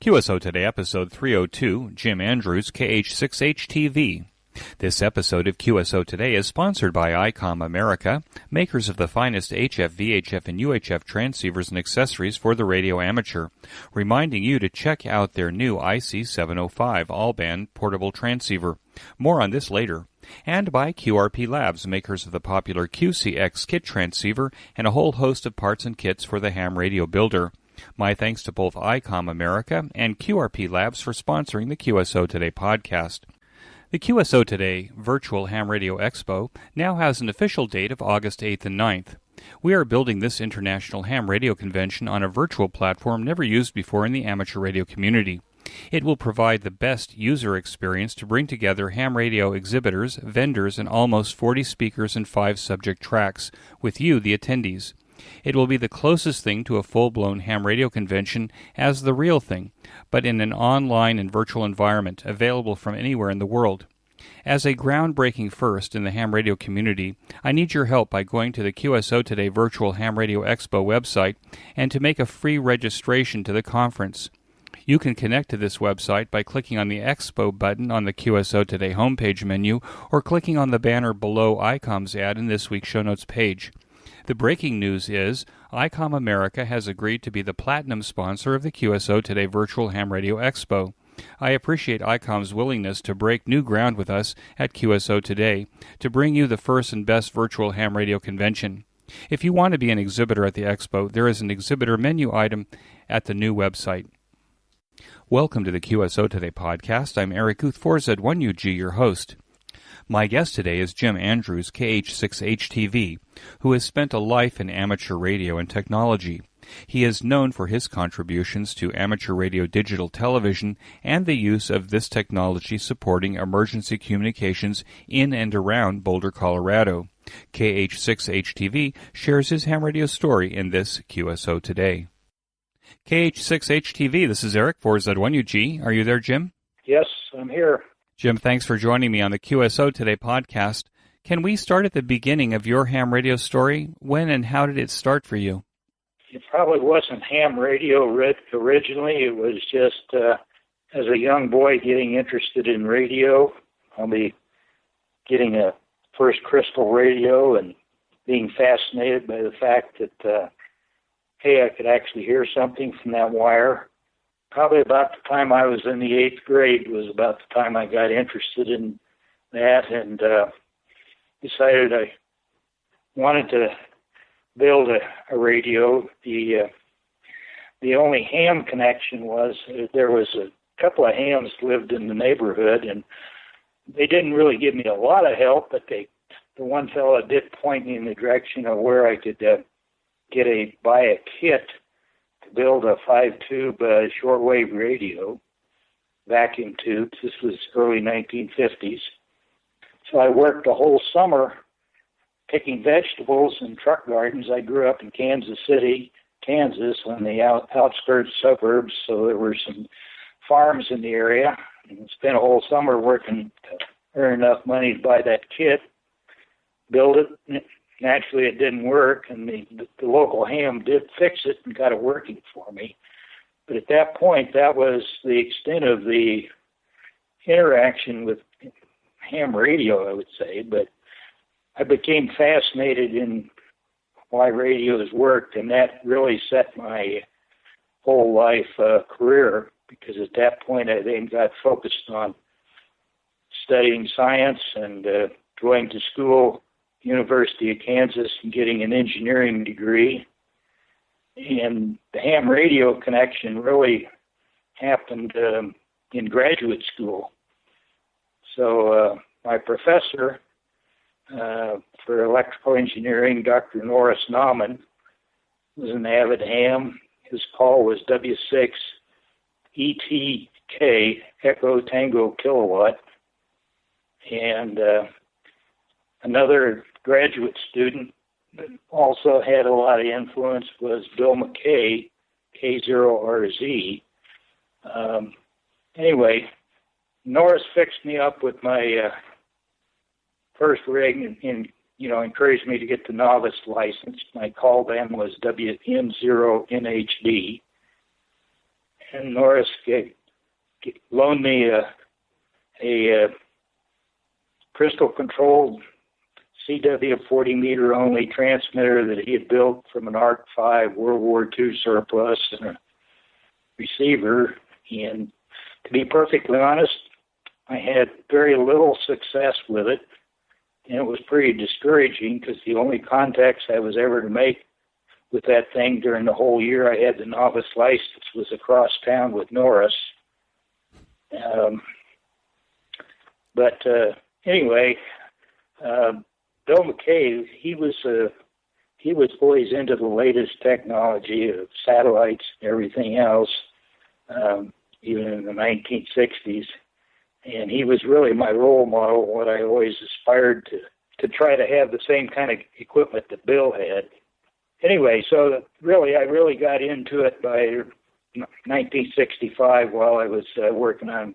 QSO Today, Episode 302, Jim Andrews, KH6HTV. This episode of QSO Today is sponsored by ICOM America, makers of the finest HF, VHF, and UHF transceivers and accessories for the radio amateur, reminding you to check out their new IC705 all-band portable transceiver. More on this later. And by QRP Labs, makers of the popular QCX kit transceiver and a whole host of parts and kits for the ham radio builder. My thanks to both ICOM America and QRP Labs for sponsoring the QSO Today podcast. The QSO Today Virtual Ham Radio Expo now has an official date of August 8th and 9th. We are building this international ham radio convention on a virtual platform never used before in the amateur radio community. It will provide the best user experience to bring together ham radio exhibitors, vendors, and almost 40 speakers and 5 subject tracks, with you, the attendees. It will be the closest thing to a full-blown ham radio convention as the real thing, but in an online and virtual environment available from anywhere in the world. As a groundbreaking first in the ham radio community, I need your help by going to the QSO Today Virtual Ham Radio Expo website and to make a free registration to the conference. You can connect to this website by clicking on the Expo button on the QSO Today homepage menu or clicking on the banner below ICOM's ad in this week's show notes page. The breaking news is ICOM America has agreed to be the platinum sponsor of the QSO Today Virtual Ham Radio Expo. I appreciate ICOM's willingness to break new ground with us at QSO Today to bring you the first and best virtual ham radio convention. If you want to be an exhibitor at the Expo, there is an exhibitor menu item at the new website. Welcome to the QSO Today podcast. I'm Eric Guth, 4Z1UG, your host. My guest today is Jim Andrews, KH6HTV, who has spent a life in amateur radio and technology. He is known for his contributions to amateur radio digital television and the use of this technology supporting emergency communications in and around Boulder, Colorado. KH6HTV shares his ham radio story in this QSO Today. KH6HTV, this is Eric, 4Z1UG. Are you there, Jim? Yes, I'm here. Jim, thanks for joining me on the QSO Today podcast. Can we start at the beginning of your ham radio story? When and how did it start for you? It probably wasn't ham radio originally. It was just as a young boy getting interested in radio. I'll be getting a first crystal radio and being fascinated by the fact that, I could actually hear something from that wire. Probably about the time I was in the 8th grade was about the time I got interested in that and decided I wanted to build a radio. The only ham connection was there was a couple of hams lived in the neighborhood, and they didn't really give me a lot of help, but the one fellow did point me in the direction of where I could buy a kit to build a 5-tube shortwave radio, vacuum tubes. This was early 1950s. So I worked the whole summer picking vegetables in truck gardens. I grew up in Kansas City, Kansas, on the outskirts suburbs, so there were some farms in the area. And spent a whole summer working to earn enough money to buy that kit, build it. Naturally, it didn't work, and the local ham did fix it and got it working for me. But at that point, that was the extent of the interaction with ham radio, I would say. But I became fascinated in why radios worked, and that really set my whole life career, because at that point I then got focused on studying science and going to school, University of Kansas, and getting an engineering degree. And the ham radio connection really happened in graduate school. So my professor for electrical engineering, Dr. Norris Nauman, was an avid ham. His call was W6 ETK, Echo Tango Kilowatt. And another graduate student that also had a lot of influence was Bill McKay, K0RZ. Anyway, Norris fixed me up with my first rig and encouraged me to get the novice license. My call then was WN0NHD. and Norris loaned me a crystal-controlled CW 40-meter only transmitter that he had built from an Arc 5 World War II surplus and a receiver. And to be perfectly honest, I had very little success with it, and it was pretty discouraging because the only contacts I was ever to make with that thing during the whole year I had the novice license was across town with Norris. But anyway, Bill McKay, he was always into the latest technology of satellites and everything else, even in the 1960s. And he was really my role model, what I always aspired to try to have the same kind of equipment that Bill had. Anyway, so really, I really got into it by 1965 while I was working on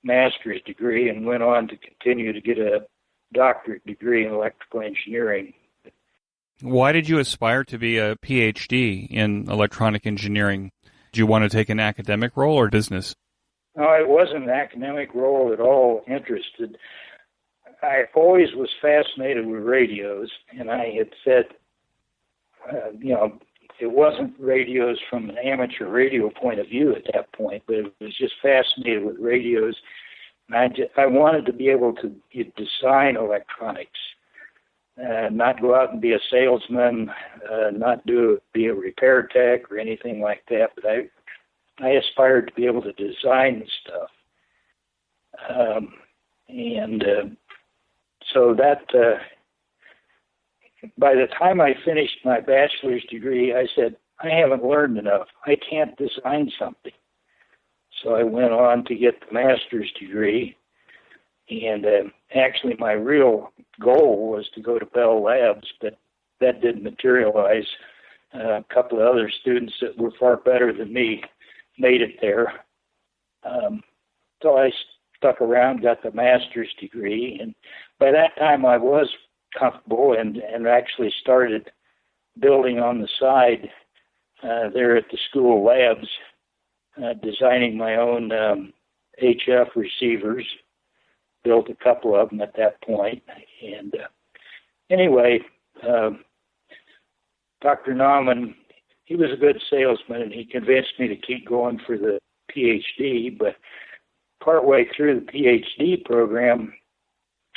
master's degree and went on to continue to get a doctorate degree in electrical engineering. Why did you aspire to be a PhD in electronic engineering? Did you want to take an academic role or business? No, it wasn't an academic role at all interested. I always was fascinated with radios, and I had said, it wasn't radios from an amateur radio point of view at that point, but it was just fascinated with radios. And I wanted to be able to design electronics, not go out and be a salesman, not be a repair tech or anything like that, but I aspired to be able to design stuff. So that, by the time I finished my bachelor's degree, I said, I haven't learned enough. I can't design something. So I went on to get the master's degree. And actually my real goal was to go to Bell Labs, but that didn't materialize. A couple of other students that were far better than me made it there. So I stuck around, got the master's degree, and by that time I was comfortable and actually started building on the side there at the school labs, designing my own HF receivers, built a couple of them at that point. And anyway, Dr. Nauman, he was a good salesman, and he convinced me to keep going for the PhD, but partway through the PhD program,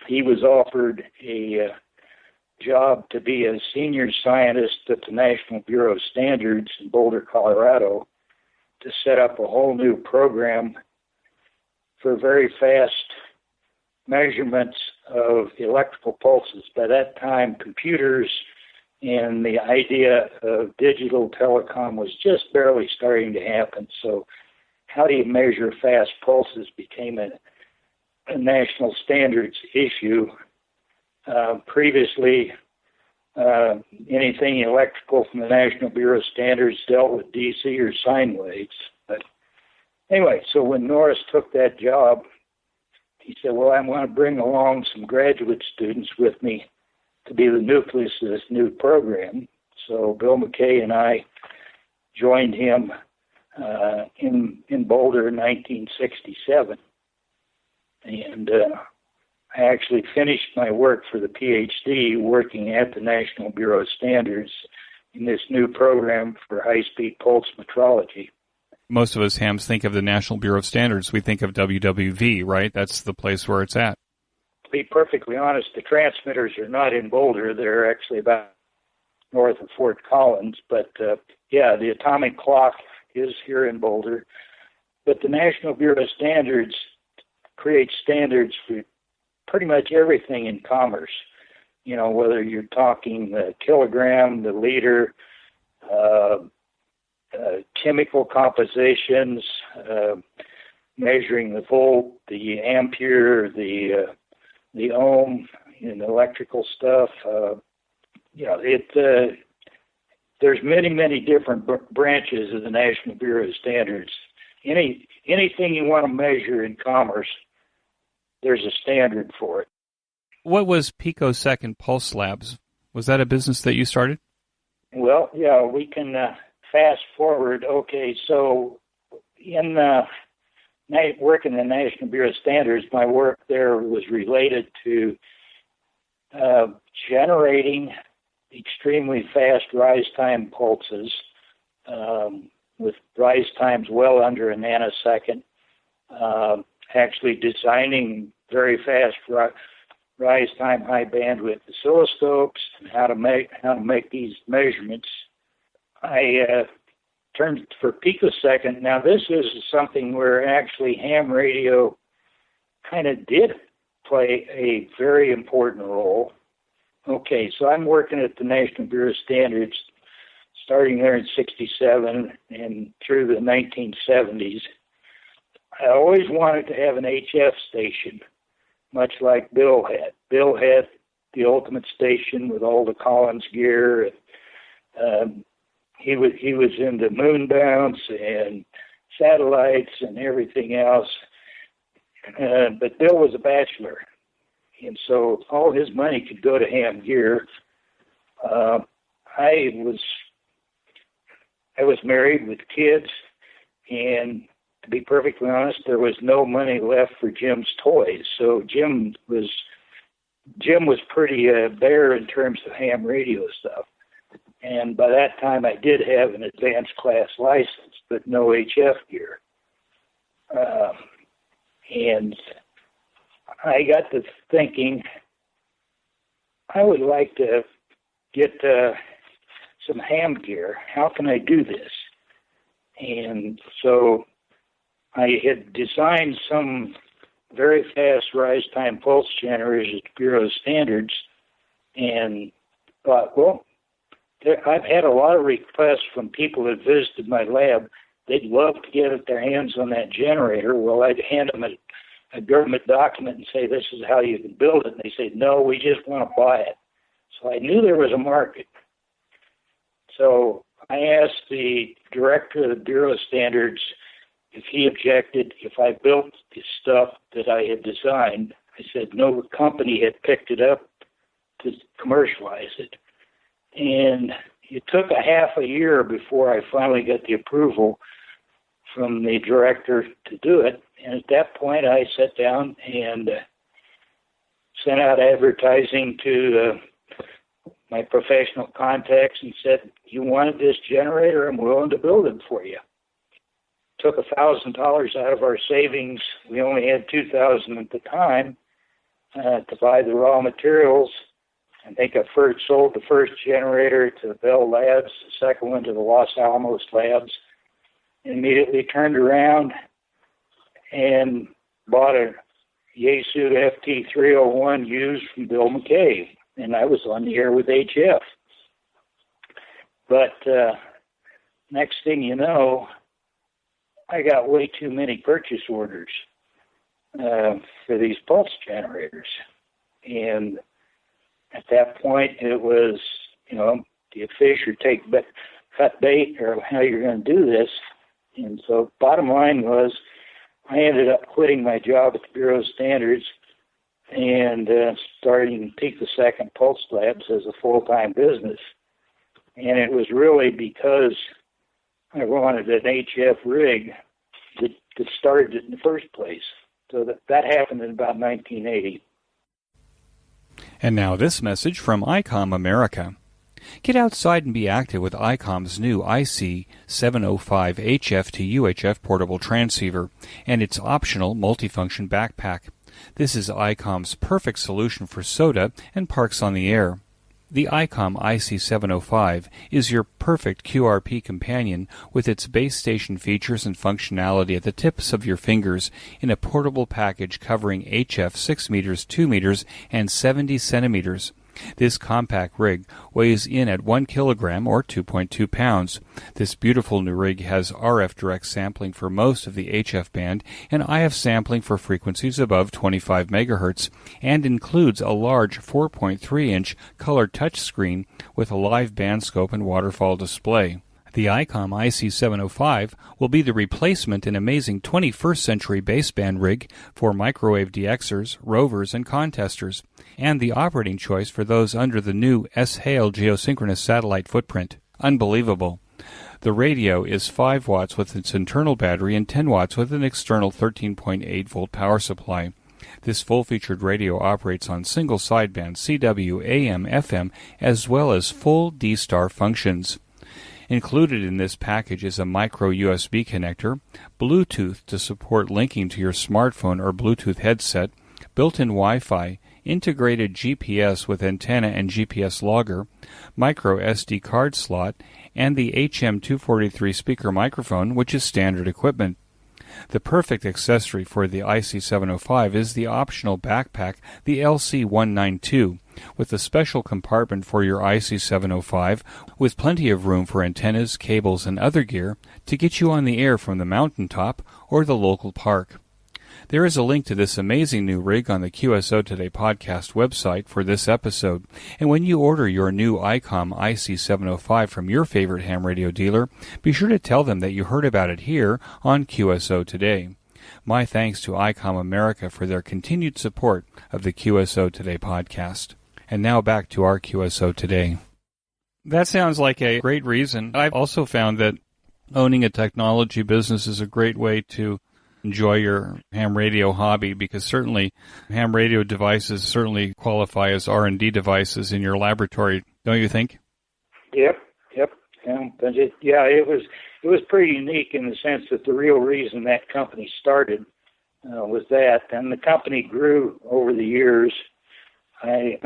he was offered a job to be a senior scientist at the National Bureau of Standards in Boulder, Colorado, to set up a whole new program for very fast measurements of electrical pulses. By that time, computers and the idea of digital telecom was just barely starting to happen. So how do you measure fast pulses became a national standards issue. Previously, anything electrical from the National Bureau of Standards dealt with DC or sine waves. But anyway, so when Norris took that job, he said, well, I want to bring along some graduate students with me to be the nucleus of this new program. So Bill McKay and I joined him in Boulder in 1967. And I actually finished my work for the PhD working at the National Bureau of Standards in this new program for high-speed pulse metrology. Most of us hams think of the National Bureau of Standards. We think of WWV, right? That's the place where it's at. To be perfectly honest, the transmitters are not in Boulder. They're actually about north of Fort Collins. But, yeah, the atomic clock is here in Boulder. But the National Bureau of Standards creates standards for pretty much everything in commerce. You know, whether you're talking the kilogram, the liter, chemical compositions, measuring the volt, the ampere, the ohm, and electrical stuff. There's many different branches of the National Bureau of Standards. Anything you want to measure in commerce, there's a standard for it. What was Picosecond Pulse Labs? Was that a business that you started? Well, yeah, we can fast forward. Okay, so in working in the National Bureau of Standards, my work there was related to generating extremely fast rise time pulses with rise times well under a nanosecond. Actually designing very fast rise time high bandwidth oscilloscopes and how to make these measurements. I turned for picosecond. Now this is something where actually ham radio kind of did play a very important role. Okay, so I'm working at the National Bureau of Standards starting there in 1967 and through the 1970s. I always wanted to have an HF station, much like Bill had. Bill had the ultimate station with all the Collins gear. He was into moon bounce and satellites and everything else. But Bill was a bachelor, and so all his money could go to ham gear. I was married with kids, and to be perfectly honest, there was no money left for Jim's toys. So Jim was pretty bare in terms of ham radio stuff. And by that time, I did have an advanced class license, but no HF gear. And I got to thinking, I would like to get some ham gear. How can I do this? And so I had designed some very fast rise time pulse generators at the Bureau of Standards and thought, well, I've had a lot of requests from people that visited my lab. They'd love to get their hands on that generator. Well, I'd hand them a government document and say, this is how you can build it. And they say, no, we just want to buy it. So I knew there was a market. So I asked the director of the Bureau of Standards if he objected if I built the stuff that I had designed. I said no company had picked it up to commercialize it. And it took a half a year before I finally got the approval from the director to do it. And at that point, I sat down and sent out advertising to my professional contacts and said, you wanted this generator? I'm willing to build it for you. Took $1,000 out of our savings. We only had $2,000 at the time to buy the raw materials. I think I first sold the first generator to the Bell Labs, the second one to the Los Alamos Labs, and immediately turned around and bought a Yaesu FT301 used from Bill McKay, and I was on the air with HF. But next thing you know, I got way too many purchase orders for these pulse generators. And at that point, it was, do you fish or cut bait, or how you're going to do this? And so bottom line was, I ended up quitting my job at the Bureau of Standards and starting picosecond pulse labs as a full-time business. And it was really because I wanted an HF rig that started it in the first place. So that happened in about 1980. And now this message from ICOM America. Get outside and be active with ICOM's new IC705 HF to UHF portable transceiver and its optional multifunction backpack. This is ICOM's perfect solution for SOTA and parks on the air. The ICOM IC705 is your perfect QRP companion with its base station features and functionality at the tips of your fingers in a portable package covering HF 6 meters, 2 meters, and 70 centimeters. This compact rig weighs in at 1 kilogram or 2.2 pounds. This beautiful new rig has RF direct sampling for most of the HF band and IF sampling for frequencies above 25 megahertz, and includes a large 4.3-inch color touchscreen with a live band scope and waterfall display. The ICOM IC705 will be the replacement and amazing 21st century baseband rig for microwave DXers, rovers, and contesters, and the operating choice for those under the new S-HAIL geosynchronous satellite footprint. Unbelievable. The radio is 5 watts with its internal battery and 10 watts with an external 13.8-volt power supply. This full-featured radio operates on single sideband CW, AM, FM, as well as full D-Star functions. Included in this package is a micro USB connector, Bluetooth to support linking to your smartphone or Bluetooth headset, built-in Wi-Fi, integrated GPS with antenna and GPS logger, micro SD card slot, and the HM243 speaker microphone, which is standard equipment. The perfect accessory for the IC705 is the optional backpack, the LC192, with a special compartment for your IC705 with plenty of room for antennas, cables, and other gear to get you on the air from the mountaintop or the local park. There is a link to this amazing new rig on the QSO Today podcast website for this episode, and when you order your new ICOM IC705 from your favorite ham radio dealer, be sure to tell them that you heard about it here on QSO Today. My thanks to ICOM America for their continued support of the QSO Today podcast. And now back to our QSO Today. That sounds like a great reason. I've also found that owning a technology business is a great way to enjoy your ham radio hobby, because certainly ham radio devices certainly qualify as R&D devices in your laboratory, don't you think? Yep. It was pretty unique in the sense that the real reason that company started was that, and the company grew over the years. I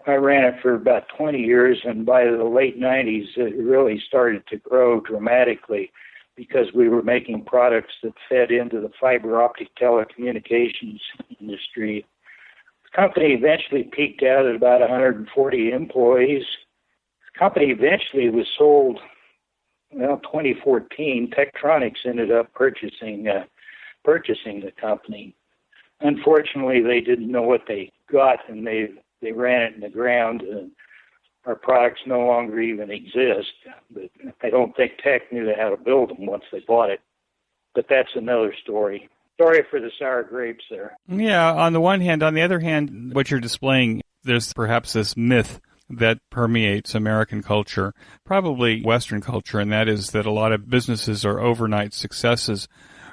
ran it for about 20 years, and by the late 90s, it really started to grow dramatically, because we were making products that fed into the fiber optic telecommunications industry. The company eventually peaked out at about 140 employees. The company eventually was sold, 2014. Tektronix ended up purchasing the company. Unfortunately, they didn't know what they got, and they ran it in the ground. Our products no longer even exist, but I don't think Tech knew how to build them once they bought it. But that's another story. Sorry for the sour grapes there. Yeah, on the one hand. On the other hand, what you're displaying, there's perhaps this myth that permeates American culture, probably Western culture, and that is that a lot of businesses are overnight successes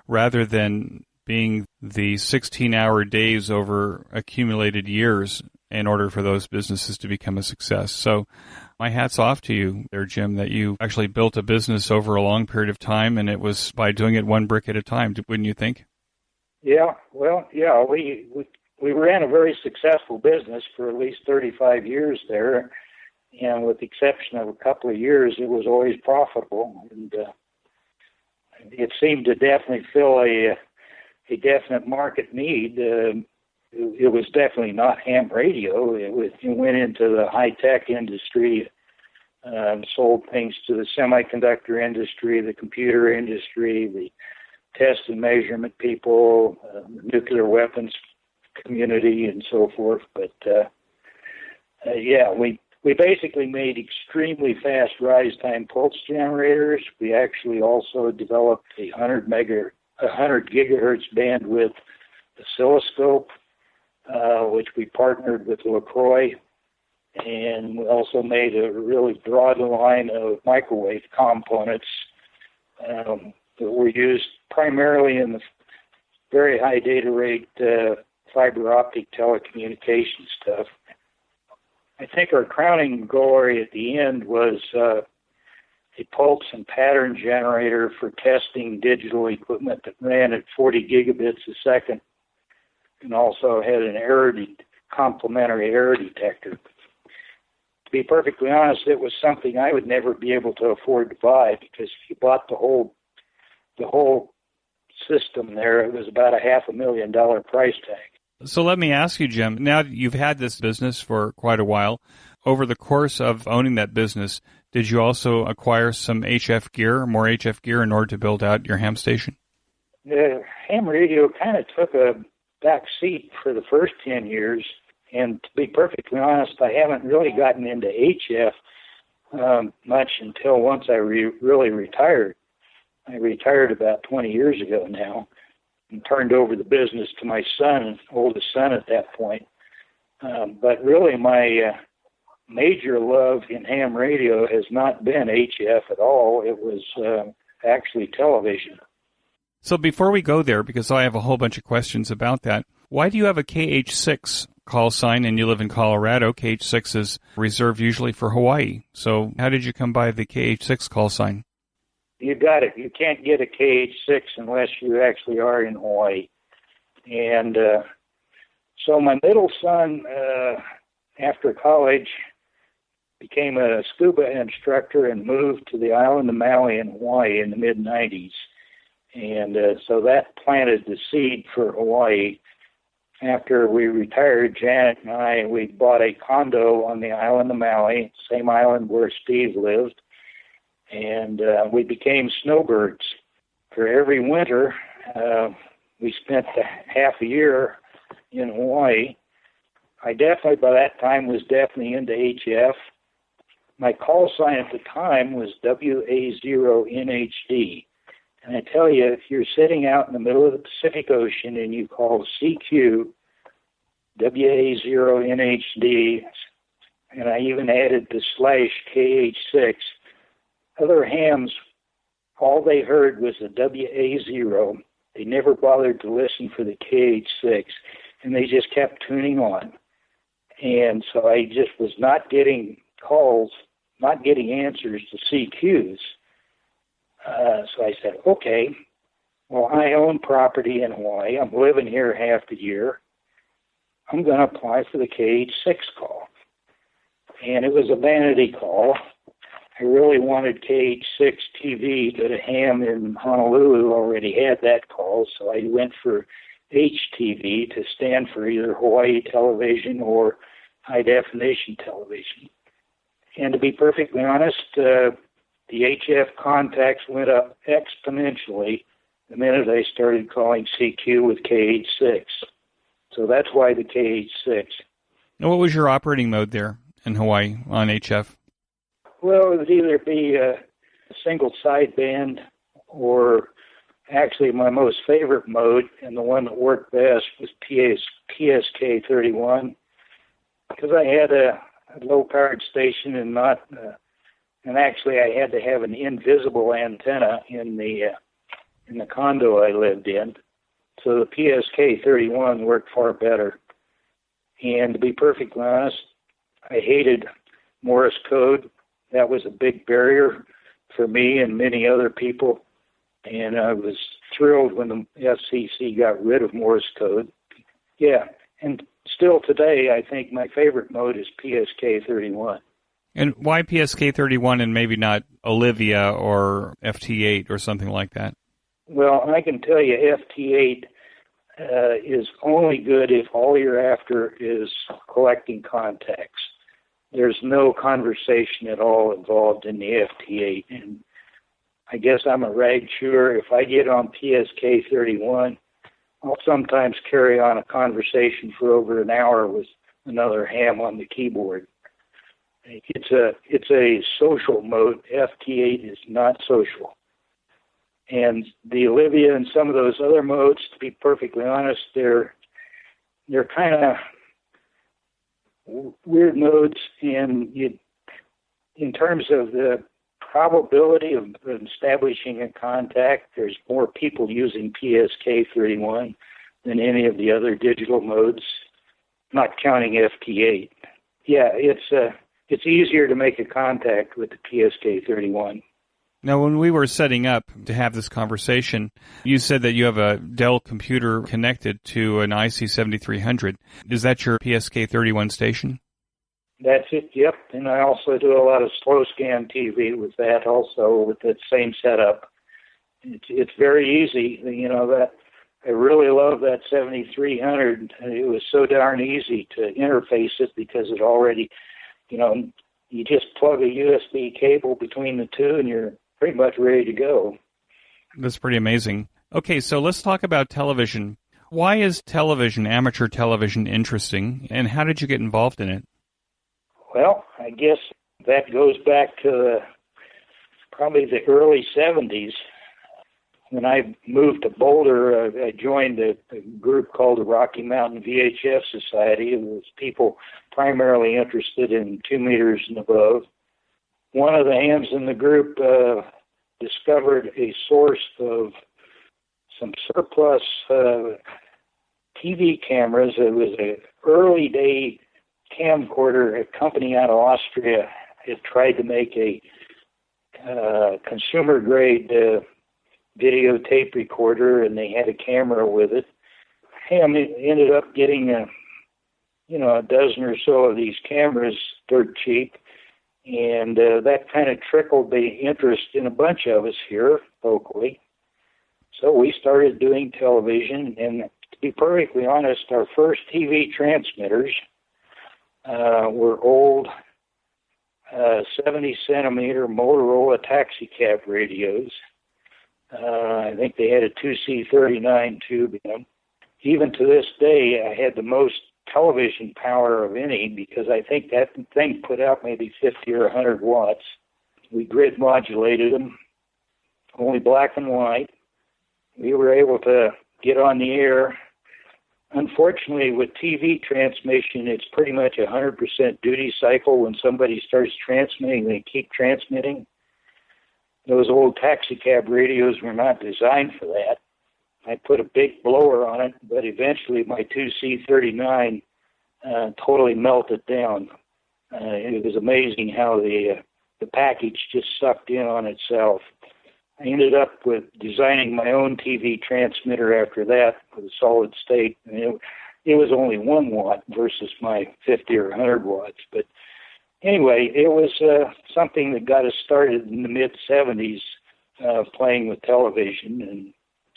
rather than being the 16-hour days over accumulated years in order for those businesses to become a success. So my hat's off to you there, Jim, that you actually built a business over a long period of time, and it was by doing it one brick at a time, wouldn't you think? Yeah, we ran a very successful business for at least 35 years there, and with the exception of a couple of years, it was always profitable, and it seemed to definitely fill a definite market need. It was definitely not ham radio. It went into the high-tech industry, sold things to the semiconductor industry, the computer industry, the test and measurement people, the nuclear weapons community, and so forth. But, we basically made extremely fast rise-time pulse generators. We actually also developed a 100 gigahertz bandwidth oscilloscope, which we partnered with LaCroix, and we also made a really broad line of microwave components that were used primarily in the very high data rate fiber optic telecommunication stuff. I think our crowning glory at the end was a pulse and pattern generator for testing digital equipment that ran at 40 gigabits a second, and also had an complementary error detector. To be perfectly honest, it was something I would never be able to afford to buy, because if you bought the whole system there, it was about a $500,000 price tag. So let me ask you, Jim, now you've had this business for quite a while. Over the course of owning that business, did you also acquire some more HF gear in order to build out your ham station? The ham radio kind of took a back seat for the first 10 years. And to be perfectly honest, I haven't really gotten into HF much until once I really retired. I retired about 20 years ago now, and turned over the business to my son, oldest son at that point. But really my major love in ham radio has not been HF at all. It was actually television. So before we go there, because I have a whole bunch of questions about that, why do you have a KH6 call sign and you live in Colorado? KH6 is reserved usually for Hawaii. So how did you come by the KH6 call sign? You got it. You can't get a KH6 unless you actually are in Hawaii. And so my middle son, after college, became a scuba instructor and moved to the island of Maui in Hawaii in the mid-90s. And so that planted the seed for Hawaii. After we retired, Janet and I, we bought a condo on the island of Maui, same island where Steve lived, and we became snowbirds. For every winter, we spent half a year in Hawaii. I definitely, by that time, was definitely into HF. My call sign at the time was WA0NHD. And I tell you, if you're sitting out in the middle of the Pacific Ocean and you call CQ, WA0NHD, and I even added the /KH6, other hams, all they heard was the WA0. They never bothered to listen for the KH6, and they just kept tuning on. And so I just was not getting calls, not getting answers to CQs. So I said, okay, well, I own property in Hawaii. I'm living here half the year. I'm going to apply for the KH6 call. And it was a vanity call. I really wanted KH6HTV, but a ham in Honolulu already had that call, so I went for HTV to stand for either Hawaii television or high-definition television. And to be perfectly honest, the HF contacts went up exponentially the minute I started calling CQ with KH6. So that's why the KH6. Now, what was your operating mode there in Hawaii on HF? Well, it would either be a single sideband or actually my most favorite mode and the one that worked best was PSK31 because I had a low-powered station and not... And actually, I had to have an invisible antenna in the condo I lived in. So the PSK31 worked far better. And to be perfectly honest, I hated Morse code. That was a big barrier for me and many other people. And I was thrilled when the FCC got rid of Morse code. Yeah, and still today, I think my favorite mode is PSK31. And why PSK31 and maybe not Olivia or FT8 or something like that? Well, I can tell you FT8 is only good if all you're after is collecting contacts. There's no conversation at all involved in the FT8. And I guess I'm a rag chewer. If I get on PSK31, I'll sometimes carry on a conversation for over an hour with another ham on the keyboard. It's a social mode. FT8 is not social. And the Olivia and some of those other modes, to be perfectly honest, they're kind of weird modes. And in terms of the probability of establishing a contact, there's more people using PSK31 than any of the other digital modes, not counting FT8. Yeah, it's easier to make a contact with the PSK31. Now, when we were setting up to have this conversation, you said that you have a Dell computer connected to an IC7300. Is that your PSK31 station? That's it, yep. And I also do a lot of slow scan TV with that also, with that same setup. It's very easy. You know, that I really love that 7300. It was so darn easy to interface it because it already... You know, you just plug a USB cable between the two and you're pretty much ready to go. That's pretty amazing. Okay, so let's talk about television. Why is television, amateur television, interesting, and how did you get involved in it? Well, I guess that goes back to probably the early 70s when I moved to Boulder, I joined a group called the Rocky Mountain VHF Society. It was people primarily interested in 2 meters and above. One of the hams in the group discovered a source of some surplus TV cameras. It was an early day camcorder. A company out of Austria had tried to make a consumer grade videotape recorder, and they had a camera with it. Ham ended up getting a dozen or so of these cameras dirt cheap, and that kind of trickled the interest in a bunch of us here locally. So we started doing television, and to be perfectly honest, our first TV transmitters were old 70-centimeter Motorola taxicab radios. I think they had a 2C39 tube in them. Even to this day, I had the most television power of any, because I think that thing put out maybe 50 or 100 watts. We grid modulated them, only black and white. We were able to get on the air. Unfortunately, with TV transmission, it's pretty much 100% duty cycle. When somebody starts transmitting, they keep transmitting. Those old taxicab radios were not designed for that. I put a big blower on it, but eventually my 2C39 totally melted down. It was amazing how the package just sucked in on itself. I ended up with designing my own TV transmitter after that with a solid state. And it was only 1 watt versus my 50 or 100 watts. But anyway, it was something that got us started in the mid-'70s playing with television, and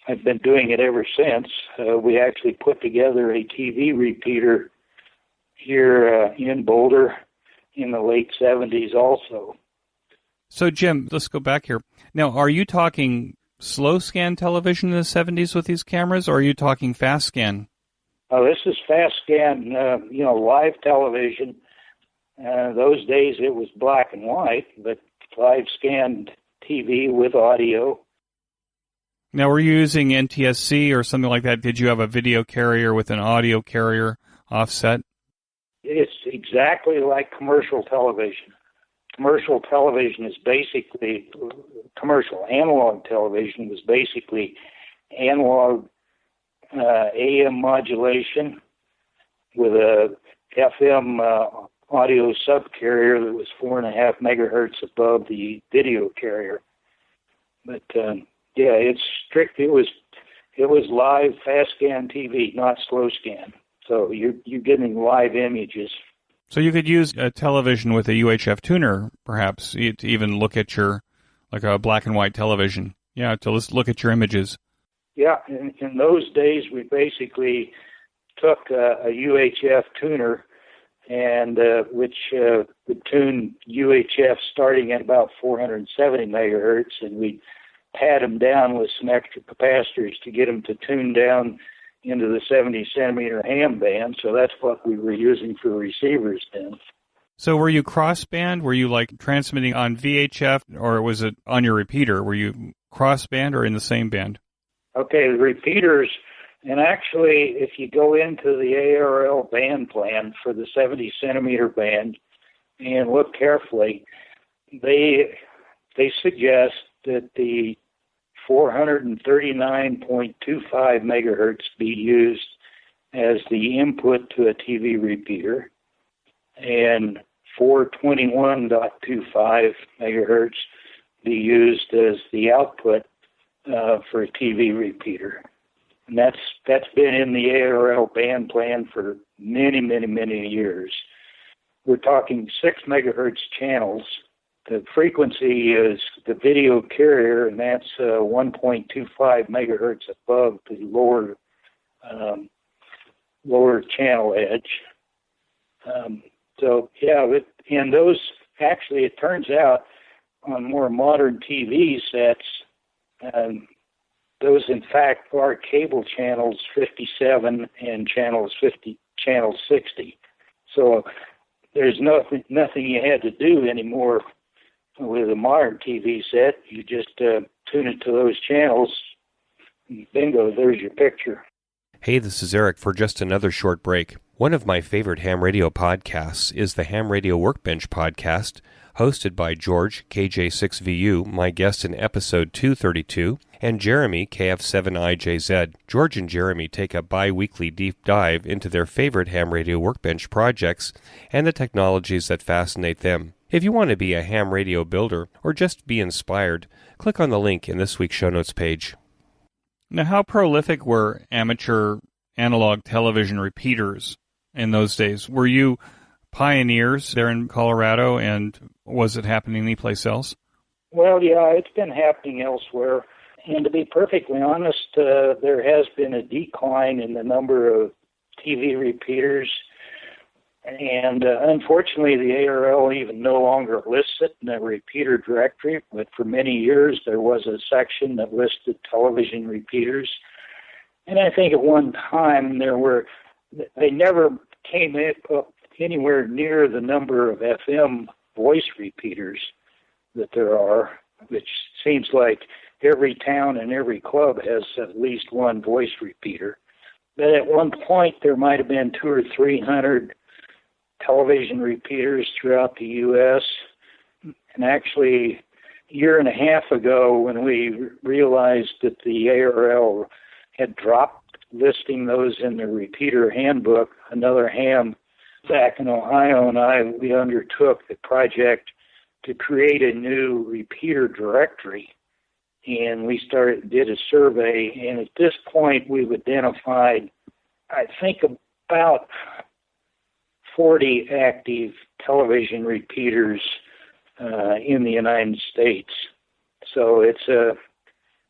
I've been doing it ever since. We actually put together a TV repeater here in Boulder in the late 70s also. So, Jim, let's go back here. Now, are you talking slow scan television in the 70s with these cameras, or are you talking fast scan? This is fast scan, live television. Those days it was black and white, but live scanned TV with audio. Now, were you using NTSC or something like that? Did you have a video carrier with an audio carrier offset? It's exactly like commercial television. Commercial television is basically, commercial analog television was basically analog AM modulation with a FM audio subcarrier that was 4.5 megahertz above the video carrier. But it's strict. It was live fast scan TV, not slow scan. So you're getting live images. So you could use a television with a UHF tuner, perhaps, to even look at like a black and white television. Yeah, to look at your images. Yeah, in those days, we basically took a UHF tuner, and which would tune UHF starting at about 470 megahertz, and we'd pad them down with some extra capacitors to get them to tune down into the 70-centimeter ham band. So that's what we were using for receivers then. So were you cross-band? Were you like transmitting on VHF, or was it on your repeater? Were you cross-band or in the same band? Okay, the repeaters, and actually if you go into the ARL band plan for the 70-centimeter band and look carefully, they suggest that the 439.25 megahertz be used as the input to a TV repeater, and 421.25 megahertz be used as the output for a TV repeater. And that's been in the ARL band plan for many, many, many years. We're talking 6 megahertz channels. The frequency is the video carrier, and that's 1.25 megahertz above the lower channel edge. And those actually, it turns out, on more modern TV sets, those in fact are cable channels 57 and channel 60. So there's nothing you had to do anymore with a modern TV set. You just tune it to those channels, Bingo, there's your picture. Hey, this is Eric for just another short break. One of my favorite ham radio podcasts is the Ham Radio Workbench podcast, hosted by George, KJ6VU, my guest in episode 232, and Jeremy, KF7IJZ. George and Jeremy take a bi-weekly deep dive into their favorite ham radio workbench projects and the technologies that fascinate them. If you want to be a ham radio builder or just be inspired, click on the link in this week's show notes page. Now, how prolific were amateur analog television repeaters in those days? Were you pioneers there in Colorado, and was it happening anyplace else? Well, yeah, it's been happening elsewhere. And to be perfectly honest, there has been a decline in the number of TV repeaters. And unfortunately, the ARL even no longer lists it in the repeater directory, but for many years there was a section that listed television repeaters. And I think at one time they never came up anywhere near the number of FM voice repeaters that there are, which seems like every town and every club has at least one voice repeater. But at one point there might have been 200 or 300 television repeaters throughout the U.S. And actually, a year and a half ago, when we realized that the ARL had dropped listing those in the repeater handbook, another ham back in Ohio and we undertook the project to create a new repeater directory. And we did a survey, and at this point, we've identified, I think, about 40 active television repeaters in the United States. So it's a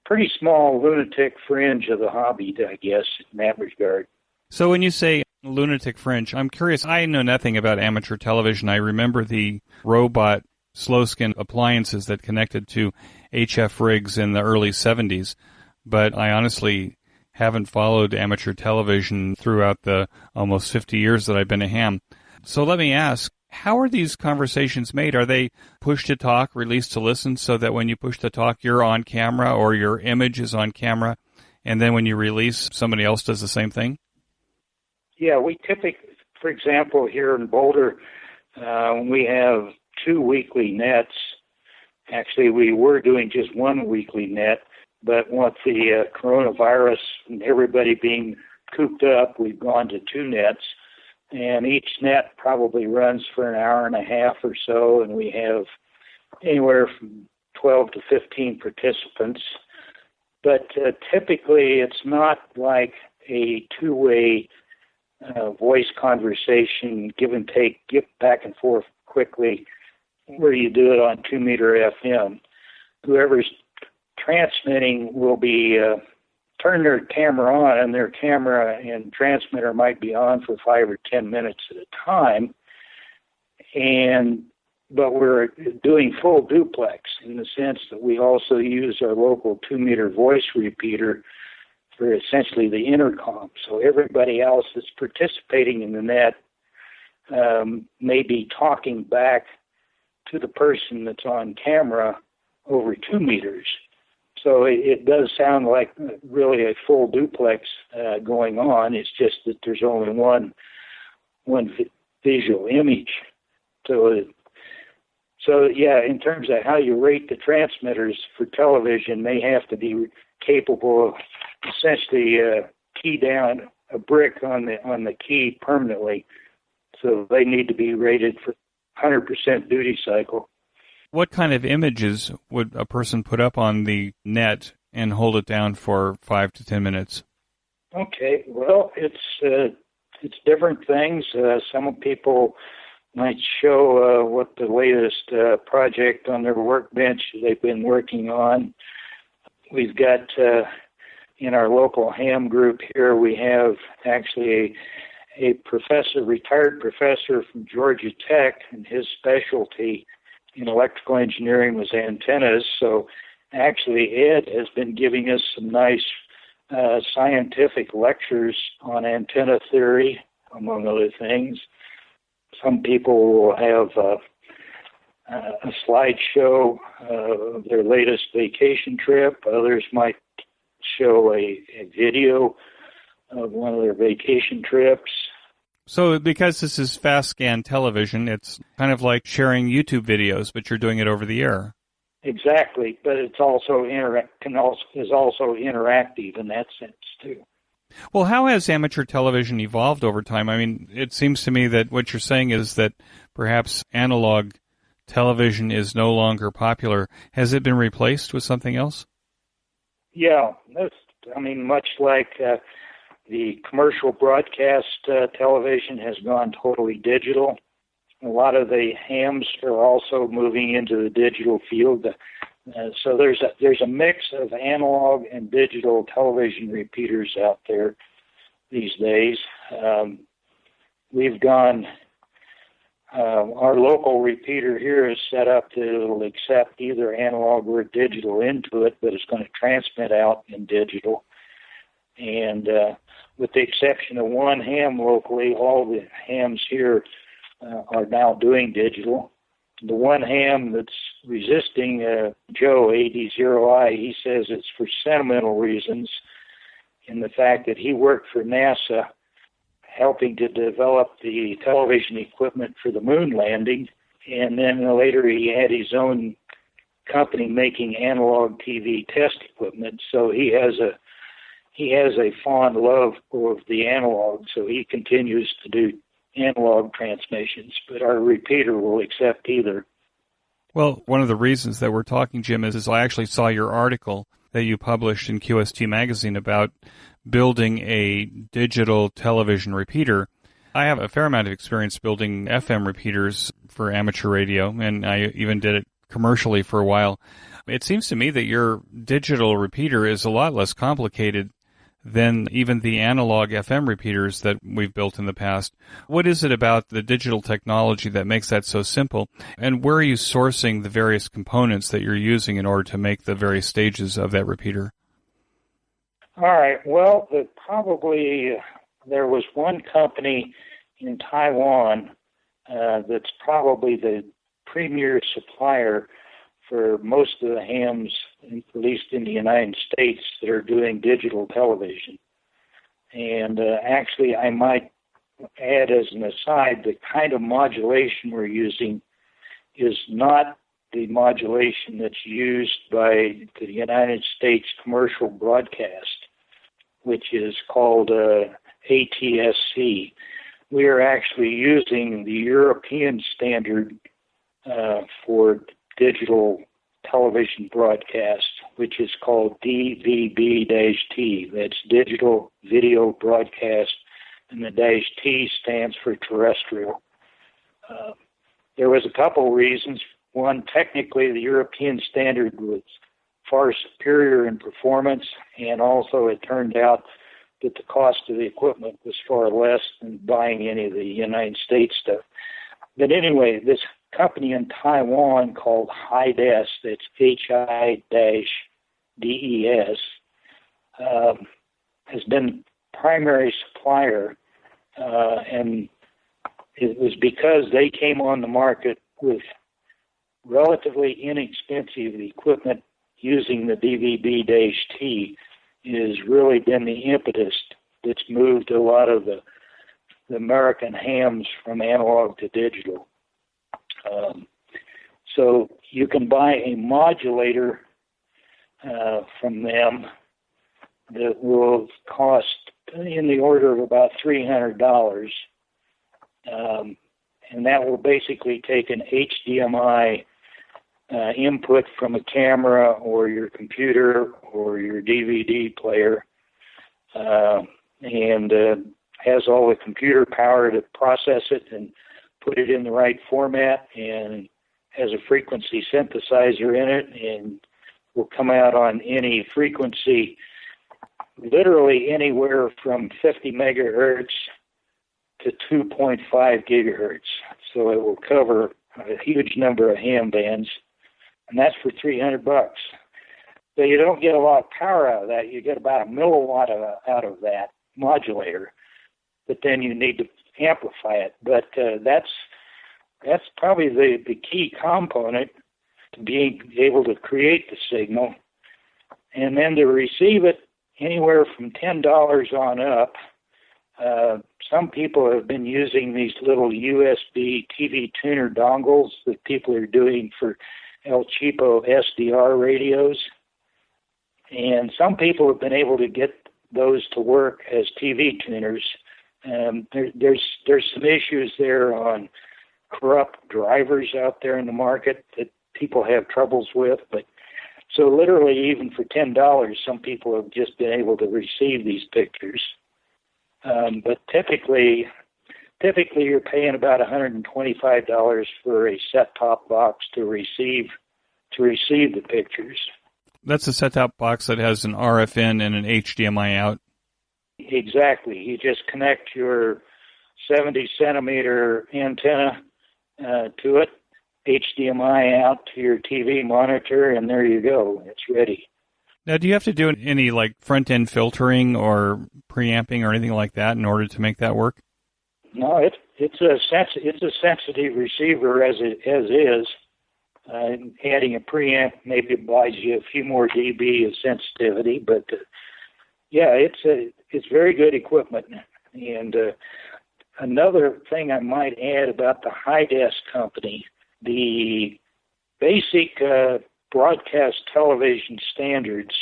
pretty small lunatic fringe of the hobby, I guess, in that regard. So when you say lunatic fringe, I'm curious. I know nothing about amateur television. I remember the robot slow-skin appliances that connected to HF rigs in the early 70s, but I honestly haven't followed amateur television throughout the almost 50 years that I've been a ham. So let me ask, how are these conversations made? Are they push to talk, release to listen, so that when you push to talk, you're on camera or your image is on camera, and then when you release, somebody else does the same thing? Yeah, we typically, for example, here in Boulder, we have 2 weekly nets. Actually, we were doing just 1 weekly net, but with the coronavirus and everybody being cooped up, we've gone to 2 nets. And each net probably runs for an hour and a half or so, and we have anywhere from 12 to 15 participants. But typically, it's not like a two-way voice conversation, give and take, get back and forth quickly, where you do it on 2-meter FM. Whoever's transmitting will be turn their camera on, and their camera and transmitter might be on for 5 or 10 minutes at a time. But we're doing full duplex in the sense that we also use our local 2-meter voice repeater for essentially the intercom. So everybody else that's participating in the net may be talking back to the person that's on camera over 2 meters. So it does sound like really a full duplex going on. It's just that there's only one visual image. So yeah, in terms of how you rate the transmitters for television, they have to be capable of essentially key down a brick on the key permanently. So they need to be rated for 100% duty cycle. What kind of images would a person put up on the net and hold it down for 5 to 10 minutes? Okay, well, it's different things. Some people might show what the latest project on their workbench they've been working on. We've got in our local ham group here, we have actually a professor, retired professor from Georgia Tech, and his specialty in electrical engineering was antennas. So actually Ed has been giving us some nice scientific lectures on antenna theory, among other things. Some people will have a slideshow of their latest vacation trip. Others might show a video of one of their vacation trips. So because this is fast scan television, it's kind of like sharing YouTube videos, but you're doing it over the air. Exactly, but it's also is also interactive in that sense too. Well, how has amateur television evolved over time? I mean, it seems to me that what you're saying is that perhaps analog television is no longer popular. Has it been replaced with something else? Yeah, much like the commercial broadcast television has gone totally digital. A lot of the hams are also moving into the digital field. So there's a mix of analog and digital television repeaters out there these days. We've gone, our local repeater here is set up to accept either analog or digital into it, but it's going to transmit out in digital. And with the exception of one ham locally, all the hams here are now doing digital. The one ham that's resisting Joe, AD0I, he says it's for sentimental reasons in the fact that he worked for NASA helping to develop the television equipment for the moon landing, and then later he had his own company making analog TV test equipment, so he has a fond love of the analog, so he continues to do analog transmissions, but our repeater will accept either. Well, one of the reasons that we're talking, Jim, is I actually saw your article that you published in QST magazine about building a digital television repeater. I have a fair amount of experience building FM repeaters for amateur radio, and I even did it commercially for a while. It seems to me that your digital repeater is a lot less complicated than even the analog FM repeaters that we've built in the past. What is it about the digital technology that makes that so simple? And where are you sourcing the various components that you're using in order to make the various stages of that repeater? All right. Well, there was one company in Taiwan that's probably the premier supplier for most of the hams, at least in the United States, that are doing digital television. And actually, I might add as an aside, the kind of modulation we're using is not the modulation that's used by the United States commercial broadcast, which is called ATSC. We are actually using the European standard for digital television broadcast, which is called DVB-T. That's Digital Video Broadcast, and the -T stands for terrestrial. There was a couple reasons. One, technically, the European standard was far superior in performance, and also it turned out that the cost of the equipment was far less than buying any of the United States stuff. But anyway, this company in Taiwan called HIDES, that's HI-DES, has been primary supplier, and it was because they came on the market with relatively inexpensive equipment using the DVB-T has really been the impetus that's moved a lot of the American hams from analog to digital. So you can buy a modulator from them that will cost in the order of about $300, and that will basically take an HDMI input from a camera or your computer or your DVD player, and has all the computer power to process it and put it in the right format, and has a frequency synthesizer in it, and will come out on any frequency, literally anywhere from 50 megahertz to 2.5 gigahertz. So it will cover a huge number of ham bands, and that's for $300. So you don't get a lot of power out of that. You get about a milliwatt out of that modulator, but then you need to amplify it. But that's probably the key component to being able to create the signal. And then to receive it, anywhere from $10 on up. Some people have been using these little USB TV tuner dongles that people are doing for El Cheapo SDR radios. And some people have been able to get those to work as TV tuners. There's some issues there on corrupt drivers out there in the market that people have troubles with. But so literally, even for $10, some people have just been able to receive these pictures. But typically you're paying about $125 for a set-top box to receive the pictures. That's a set-top box that has an RF in and an HDMI out. Exactly. You just connect your 70-centimeter antenna to it, HDMI out to your TV monitor, and there you go. It's ready. Now, do you have to do any like front-end filtering or preamping or anything like that in order to make that work? No, it's a sensitive receiver as is. Adding a preamp maybe buys you a few more dB of sensitivity, but yeah, it's very good equipment. And another thing I might add about the Hi-Desk company, the basic broadcast television standards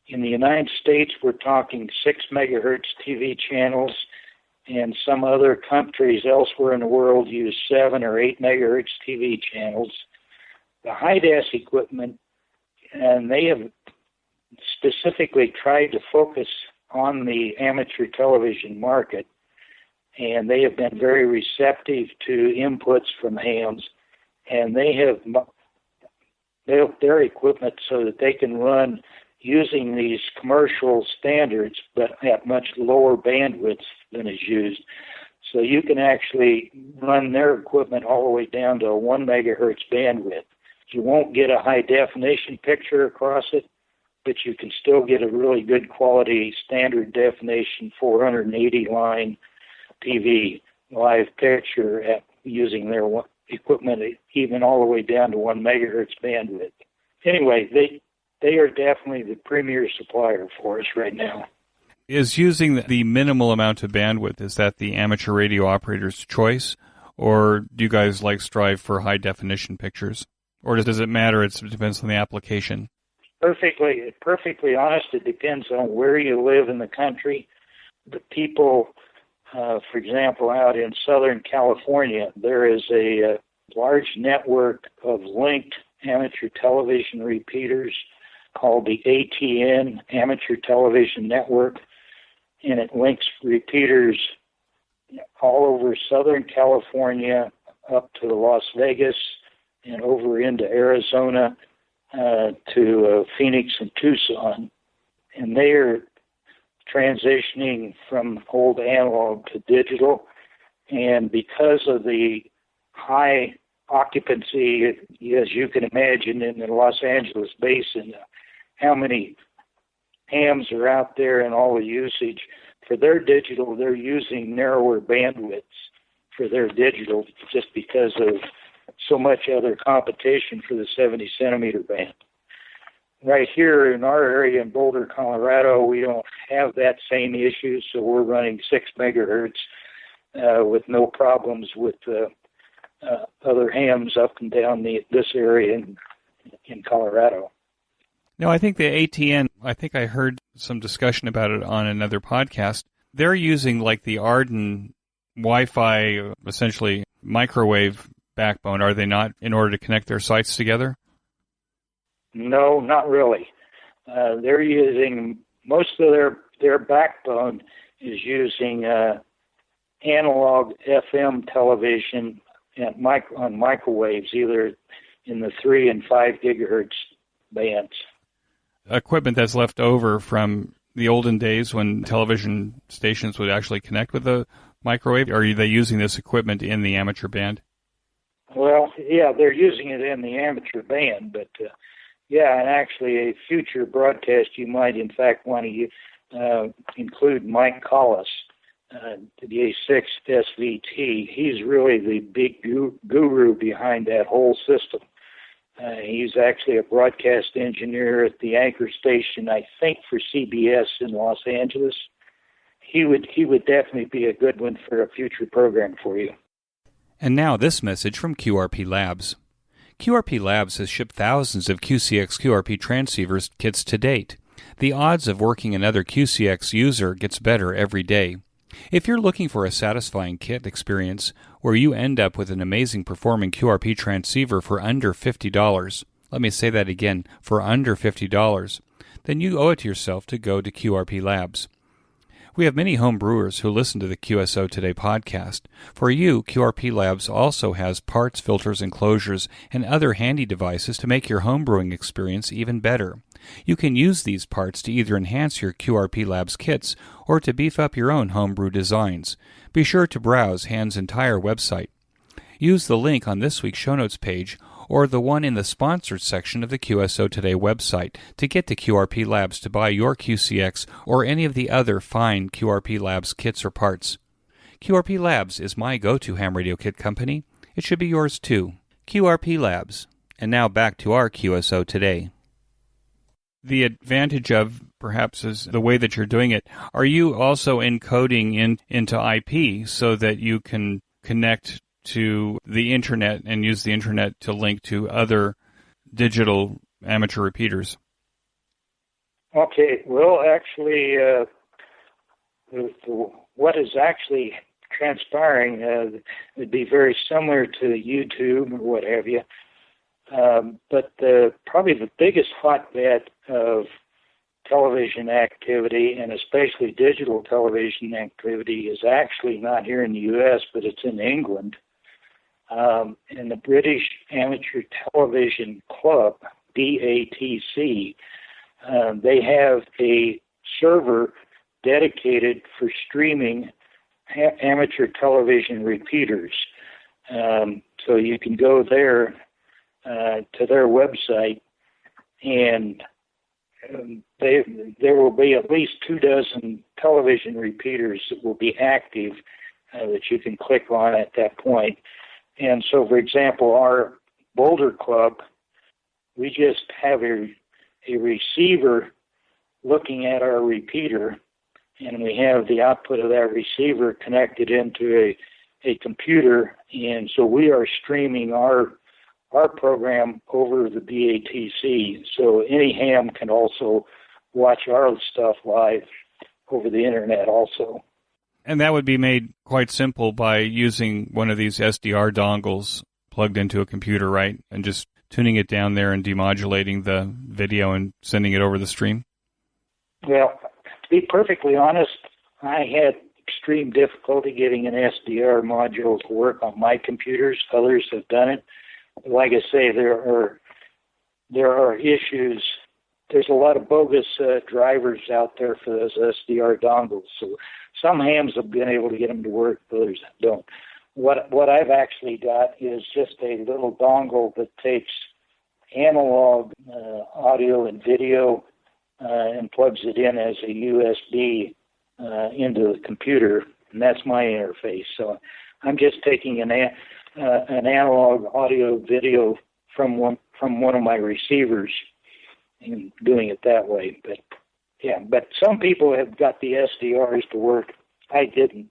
in the United States, we're talking 6 megahertz TV channels, and some other countries elsewhere in the world use 7 or 8 megahertz TV channels. The Hi-Desk equipment, and they have specifically tried to focus on the amateur television market, and they have been very receptive to inputs from hams, and they have built their equipment so that they can run using these commercial standards, but at much lower bandwidths than is used. So you can actually run their equipment all the way down to a 1 megahertz bandwidth. You won't get a high-definition picture across it, but you can still get a really good quality standard definition 480-line TV live picture using their equipment, even all the way down to 1 megahertz bandwidth. Anyway, they are definitely the premier supplier for us right now. Is using the minimal amount of bandwidth, is that the amateur radio operator's choice, or do you guys strive for high-definition pictures? Or does it matter? It depends on the application. Perfectly honest, it depends on where you live in the country. The people, for example, out in Southern California, there is a large network of linked amateur television repeaters called the ATN Amateur Television Network, and it links repeaters all over Southern California up to Las Vegas and over into Arizona to Phoenix and Tucson. And they are transitioning from old analog to digital. And because of the high occupancy, as you can imagine, in the Los Angeles basin, how many hams are out there and all the usage, for their digital, they're using narrower bandwidths for their digital just because of so much other competition for the 70-centimeter band. Right here in our area in Boulder, Colorado, we don't have that same issue, so we're running 6 megahertz with no problems with other hams up and down this area in Colorado. No, I think the ATN, I think I heard some discussion about it on another podcast. They're using the Arden Wi-Fi, essentially microwave backbone, are they not, in order to connect their sites together? No, not really. They're using, most of their backbone is using analog FM television on microwaves, either in the 3 and 5 gigahertz bands. Equipment that's left over from the olden days when television stations would actually connect with the microwave, or are they using this equipment in the amateur band? Well, yeah, they're using it in the amateur band, but yeah, and actually a future broadcast you might in fact want to include Mike Collis, the KH6HTV. He's really the big guru behind that whole system. He's actually a broadcast engineer at the anchor station, I think, for CBS in Los Angeles. He would definitely be a good one for a future program for you. And now this message from QRP Labs. QRP Labs has shipped thousands of QCX QRP transceivers kits to date. The odds of working another QCX user gets better every day. If you're looking for a satisfying kit experience where you end up with an amazing performing QRP transceiver for under $50, let me say that again, for under $50, then you owe it to yourself to go to QRP Labs. We have many home brewers who listen to the QSO Today podcast. For you, QRP Labs also has parts, filters, enclosures, and other handy devices to make your home brewing experience even better. You can use these parts to either enhance your QRP Labs kits or to beef up your own homebrew designs. Be sure to browse Hand's entire website. Use the link on this week's show notes page or the one in the sponsored section of the QSO Today website to get to QRP Labs to buy your QCX or any of the other fine QRP Labs kits or parts. QRP Labs is my go-to ham radio kit company. It should be yours too. QRP Labs. And now back to our QSO Today. The advantage of, perhaps, is the way that you're doing it. Are you also encoding into IP so that you can connect to the Internet and use the Internet to link to other digital amateur repeaters? Okay, well, actually, what is actually transpiring would be very similar to YouTube or what have you. But probably the biggest hotbed of television activity, and especially digital television activity, is actually not here in the U.S., but it's in England. In the British Amateur Television Club, BATC, they have a server dedicated for streaming amateur television repeaters. So you can go there to their website, and there will be at least 24 television repeaters that will be active that you can click on at that point. And so, for example, our Boulder club, we just have a receiver looking at our repeater, and we have the output of that receiver connected into a computer, and so we are streaming our program over the BATC, so any ham can also watch our stuff live over the Internet also. And that would be made quite simple by using one of these SDR dongles plugged into a computer, right? And just tuning it down there and demodulating the video and sending it over the stream? Well, to be perfectly honest, I had extreme difficulty getting an SDR module to work on my computers. Others have done it. Like I say, there are issues. There's a lot of bogus drivers out there for those SDR dongles. So some hams have been able to get them to work, others don't. What I've actually got is just a little dongle that takes analog audio and video and plugs it in as a USB into the computer, and that's my interface. So I'm just taking an analog audio video from one of my receivers and doing it that way. But some people have got the SDRs to work. I didn't.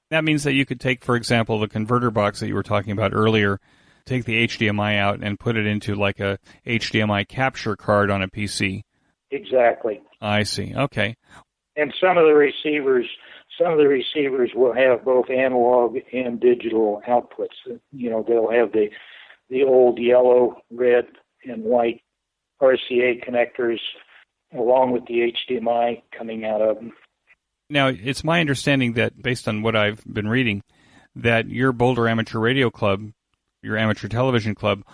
That means that you could take, for example, the converter box that you were talking about earlier, take the HDMI out and put it into like a HDMI capture card on a PC. Exactly. I see. Okay. And some of the receivers will have both analog and digital outputs. You know, they'll have the old yellow, red, and white RCA connectors along with the HDMI coming out of them. Now, it's my understanding that, based on what I've been reading, that your Boulder Amateur Radio Club, your amateur television club,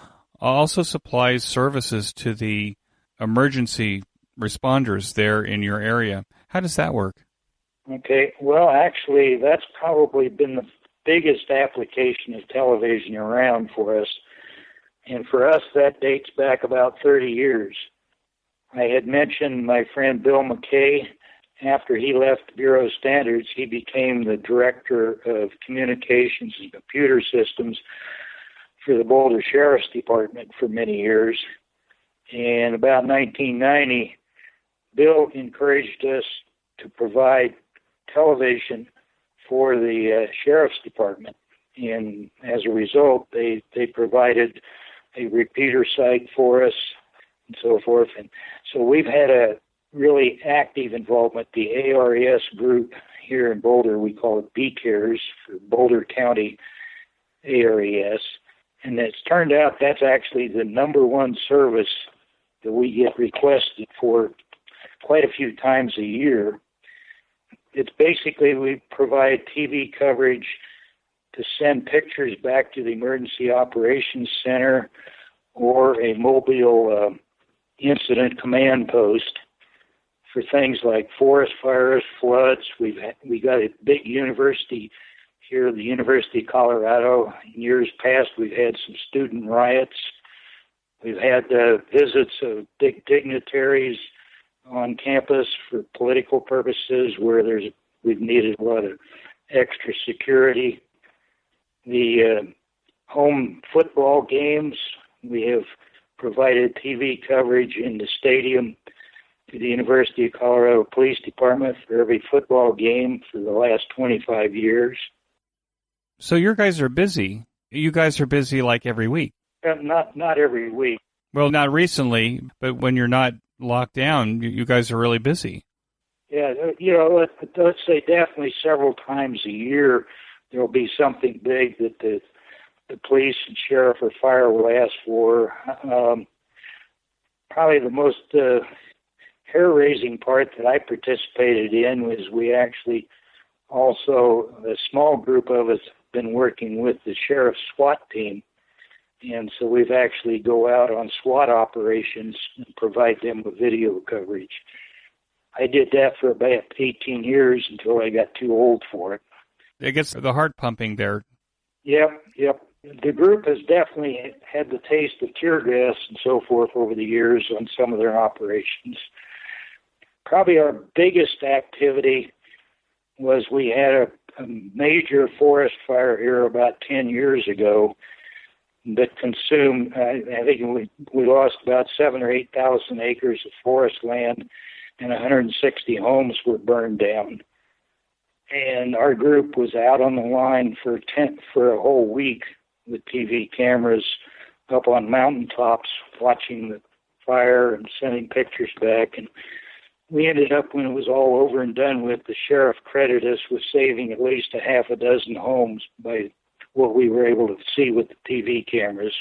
also supplies services to the emergency responders there in your area. How does that work? Okay, well, actually, that's probably been the biggest application of television around for us. And for us, that dates back about 30 years. I had mentioned my friend Bill McKay. After he left Bureau Standards, he became the Director of Communications and Computer Systems for the Boulder Sheriff's Department for many years. And about 1990, Bill encouraged us to provide television for the Sheriff's Department. And as a result, they provided a repeater site for us and so forth. And so we've had a really active involvement. The ARES group here in Boulder, we call it BCARES, for Boulder County ARES. And it's turned out that's actually the number one service that we get requested for quite a few times a year. It's basically we provide TV coverage to send pictures back to the Emergency Operations Center or a mobile incident command post for things like forest fires, floods. We got a big university here, the University of Colorado. In years past, we've had some student riots. We've had visits of big dignitaries on campus for political purposes where we've needed a lot of extra security. The home football games, we have provided TV coverage in the stadium to the University of Colorado Police Department for every football game for the last 25 years. So you guys are busy. You guys are busy like every week. Not every week. Well, not recently, but when you're not locked down, you guys are really busy. Yeah, let's say definitely several times a year there'll be something big that the police and sheriff or fire will ask for. Probably the most hair-raising part that I participated in was we actually also, a small group of us, been working with the sheriff's SWAT team. And so we've actually go out on SWAT operations and provide them with video coverage. I did that for about 18 years until I got too old for it. It gets the heart pumping there. Yep. The group has definitely had the taste of tear gas and so forth over the years on some of their operations. Probably our biggest activity was we had a major forest fire here about 10 years ago that consumed, I think we lost about 7,000 or 8,000 acres of forest land, and 160 homes were burned down. And our group was out on the line for a whole week with TV cameras up on mountaintops watching the fire and sending pictures back. And we ended up, when it was all over and done with, the sheriff credited us with saving at least a half a dozen homes by what we were able to see with the TV cameras.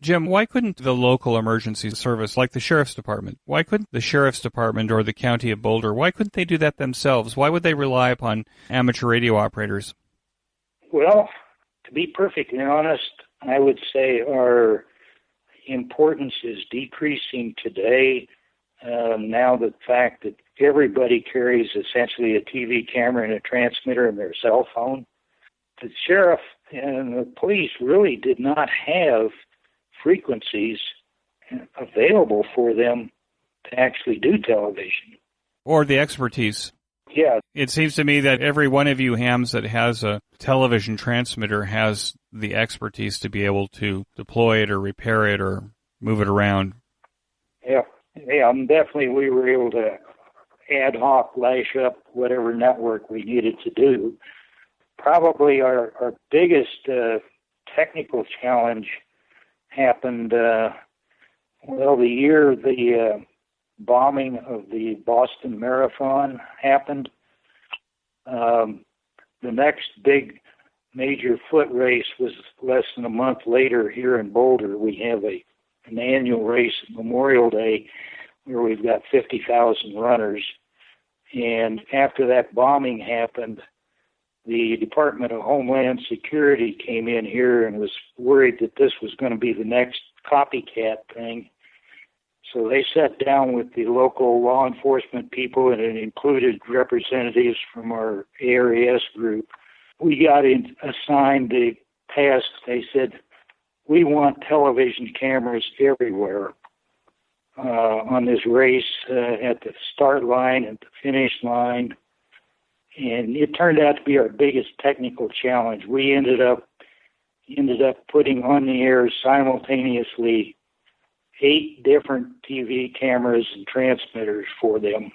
Jim, why couldn't the local emergency service, like the Sheriff's Department, why couldn't the Sheriff's Department or the County of Boulder, why couldn't they do that themselves? Why would they rely upon amateur radio operators? Well, to be perfectly honest, I would say our importance is decreasing today. Now the fact that everybody carries essentially a TV camera and a transmitter in their cell phone. The sheriff and the police really did not have frequencies available for them to actually do television. Or the expertise. Yeah. It seems to me that every one of you hams that has a television transmitter has the expertise to be able to deploy it or repair it or move it around. Yeah, definitely we were able to ad hoc lash up whatever network we needed to do. Probably our biggest technical challenge happened, the year the bombing of the Boston Marathon happened. The next big major foot race was less than a month later here in Boulder. We have an annual race at Memorial Day where we've got 50,000 runners. And after that bombing happened, the Department of Homeland Security came in here and was worried that this was going to be the next copycat thing. So they sat down with the local law enforcement people, and it included representatives from our ARES group. We got assigned the task. They said, we want television cameras everywhere on this race, at the start line, at the finish line. And it turned out to be our biggest technical challenge. We ended up ended up putting on the air simultaneously 8 different TV cameras and transmitters for them,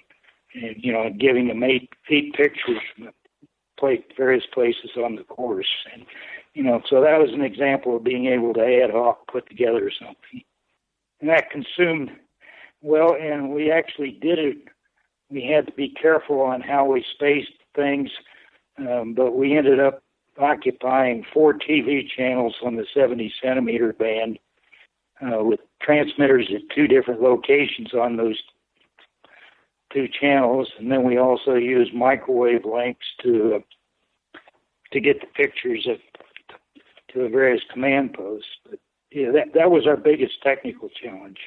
and giving them eight pictures from various places on the course. And, so that was an example of being able to ad hoc put together something. And that consumed, and we actually did it. We had to be careful on how we spaced things, but we ended up occupying 4 TV channels on the 70 centimeter band with transmitters at 2 different locations on those 2 channels, and then we also used microwave links to get the pictures to the various command posts. But yeah, that was our biggest technical challenge.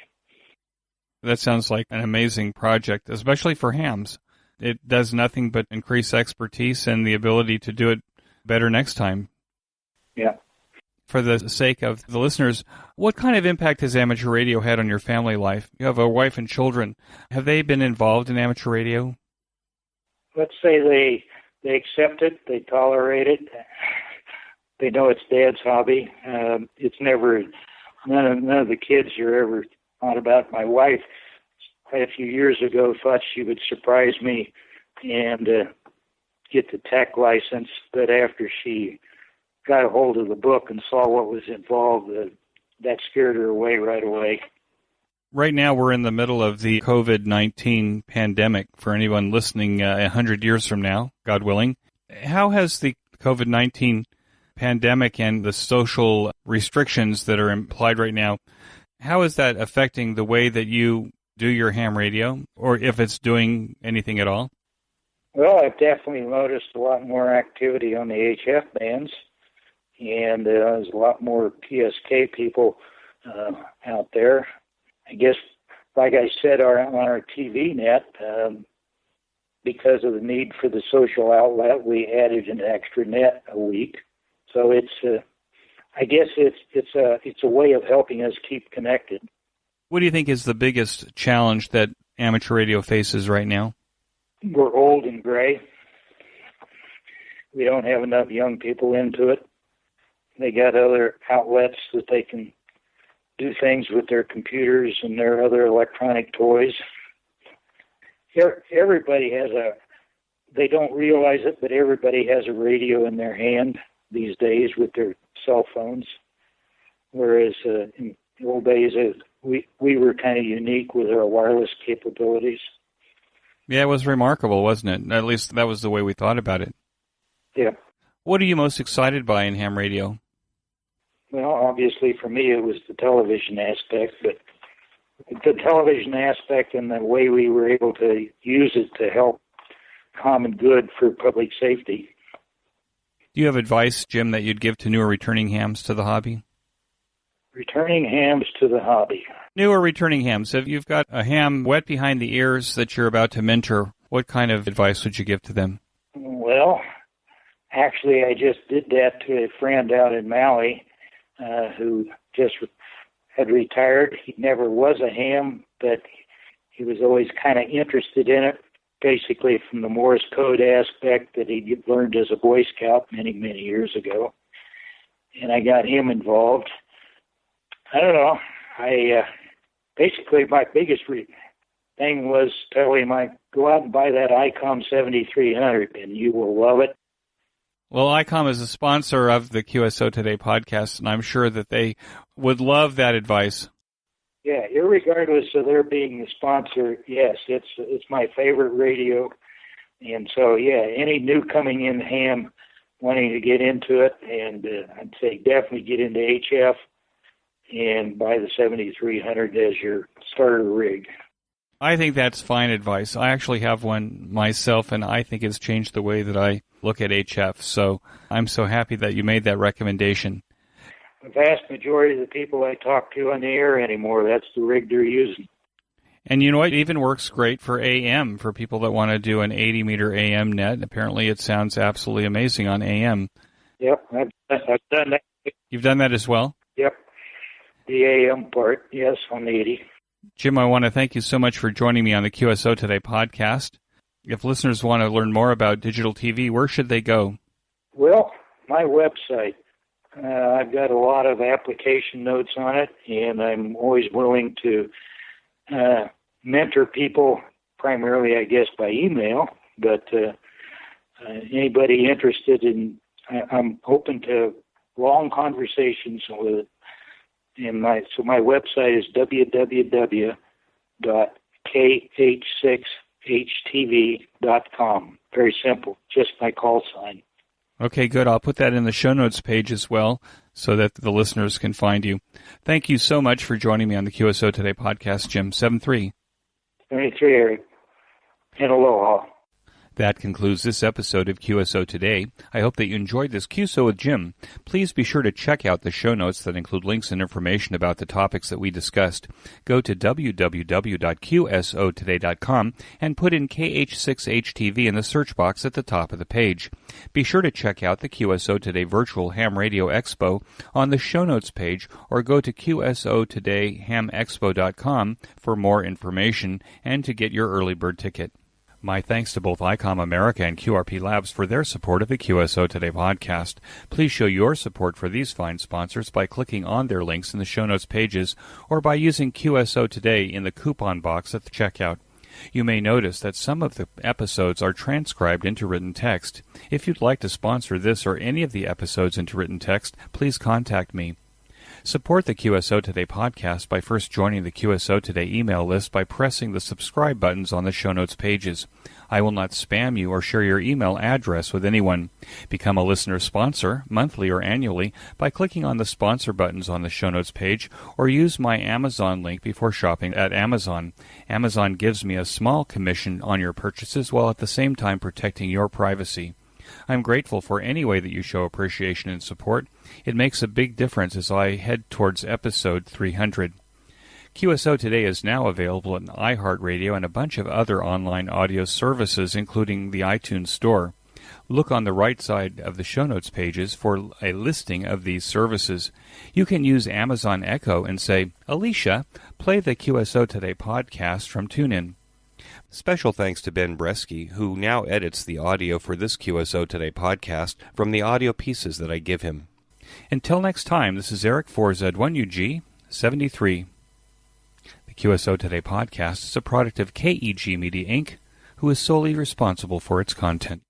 That sounds like an amazing project, especially for hams. It does nothing but increase expertise and the ability to do it better next time. Yeah. For the sake of the listeners, what kind of impact has amateur radio had on your family life? You have a wife and children. Have they been involved in amateur radio? Let's say they accept it, they tolerate it, they know it's Dad's hobby. It's never, none of the kids are ever thought about. My wife, quite a few years ago, thought she would surprise me and get the tech license, but after she got a hold of the book and saw what was involved, that scared her away right away. Right now, we're in the middle of the COVID-19 pandemic. For anyone listening 100 years from now, God willing, how has the COVID-19 pandemic and the social restrictions that are implied right now, how is that affecting the way that you do your ham radio, or if it's doing anything at all? Well, I've definitely noticed a lot more activity on the HF bands, and there's a lot more PSK people out there. I guess, like I said, on our TV net, because of the need for the social outlet, we added an extra net a week. So I guess it's a way of helping us keep connected. What do you think is the biggest challenge that amateur radio faces right now? We're old and gray. We don't have enough young people into it. They got other outlets that they can do things with their computers and their other electronic toys. Everybody has they don't realize it, but everybody has a radio in their hand these days with their cell phones. Whereas in the old days, we were kind of unique with our wireless capabilities. Yeah, it was remarkable, wasn't it? At least that was the way we thought about it. Yeah. What are you most excited by in ham radio? Well, obviously for me it was the television aspect, but the television aspect and the way we were able to use it to help common good for public safety. Do you have advice, Jim, that you'd give to newer returning hams to the hobby? Returning hams to the hobby. Newer returning hams. If you've got a ham wet behind the ears that you're about to mentor, what kind of advice would you give to them? Well, actually, I just did that to a friend out in Maui who just had retired. He never was a ham, but he was always kind of interested in it, basically from the Morse code aspect that he learned as a Boy Scout many, many years ago. And I got him involved. I don't know. Basically my biggest thing was tell him, go out and buy that ICOM 7300 and you will love it. Well, ICOM is a sponsor of the QSO Today podcast, and I'm sure that they would love that advice. Yeah, irregardless of their being the sponsor, yes, it's my favorite radio. And so, yeah, any new coming in ham wanting to get into it, and I'd say definitely get into HF and buy the 7300 as your starter rig. I think that's fine advice. I actually have one myself, and I think it's changed the way that I look at HF. So I'm so happy that you made that recommendation. The vast majority of the people I talk to on the air anymore, that's the rig they're using. And you know what? It even works great for AM, for people that want to do an 80-meter AM net. Apparently it sounds absolutely amazing on AM. Yep, I've done that. You've done that as well? Yep. The AM part, yes, on the 80. Jim, I want to thank you so much for joining me on the QSO Today podcast. If listeners want to learn more about digital TV, where should they go? Well, my website, I've got a lot of application notes on it, and I'm always willing to mentor people, primarily, I guess, by email. But anybody interested I'm open to long conversations with it. And my website is www.KH6HTV.com. Very simple, just my call sign. Okay, good. I'll put that in the show notes page as well so that the listeners can find you. Thank you so much for joining me on the QSO Today podcast, Jim. 73. 73, Eric. And aloha. That concludes this episode of QSO Today. I hope that you enjoyed this QSO with Jim. Please be sure to check out the show notes that include links and information about the topics that we discussed. Go to www.qsotoday.com and put in KH6HTV in the search box at the top of the page. Be sure to check out the QSO Today Virtual Ham Radio Expo on the show notes page, or go to QSOTodayHamExpo.com for more information and to get your early bird ticket. My thanks to both ICOM America and QRP Labs for their support of the QSO Today podcast. Please show your support for these fine sponsors by clicking on their links in the show notes pages or by using QSO Today in the coupon box at the checkout. You may notice that some of the episodes are transcribed into written text. If you'd like to sponsor this or any of the episodes into written text, please contact me. Support the QSO Today podcast by first joining the QSO Today email list by pressing the subscribe buttons on the show notes pages. I will not spam you or share your email address with anyone. Become a listener sponsor, monthly or annually, by clicking on the sponsor buttons on the show notes page, or use my Amazon link before shopping at Amazon. Amazon gives me a small commission on your purchases while at the same time protecting your privacy. I'm grateful for any way that you show appreciation and support. It makes a big difference as I head towards episode 300. QSO Today is now available on iHeartRadio and a bunch of other online audio services, including the iTunes Store. Look on the right side of the show notes pages for a listing of these services. You can use Amazon Echo and say, "Alicia, play the QSO Today podcast from TuneIn." Special thanks to Ben Bresky, who now edits the audio for this QSO Today podcast from the audio pieces that I give him. Until next time, this is Eric 4Z1UG 73. The QSO Today podcast is a product of KEG Media Inc., who is solely responsible for its content.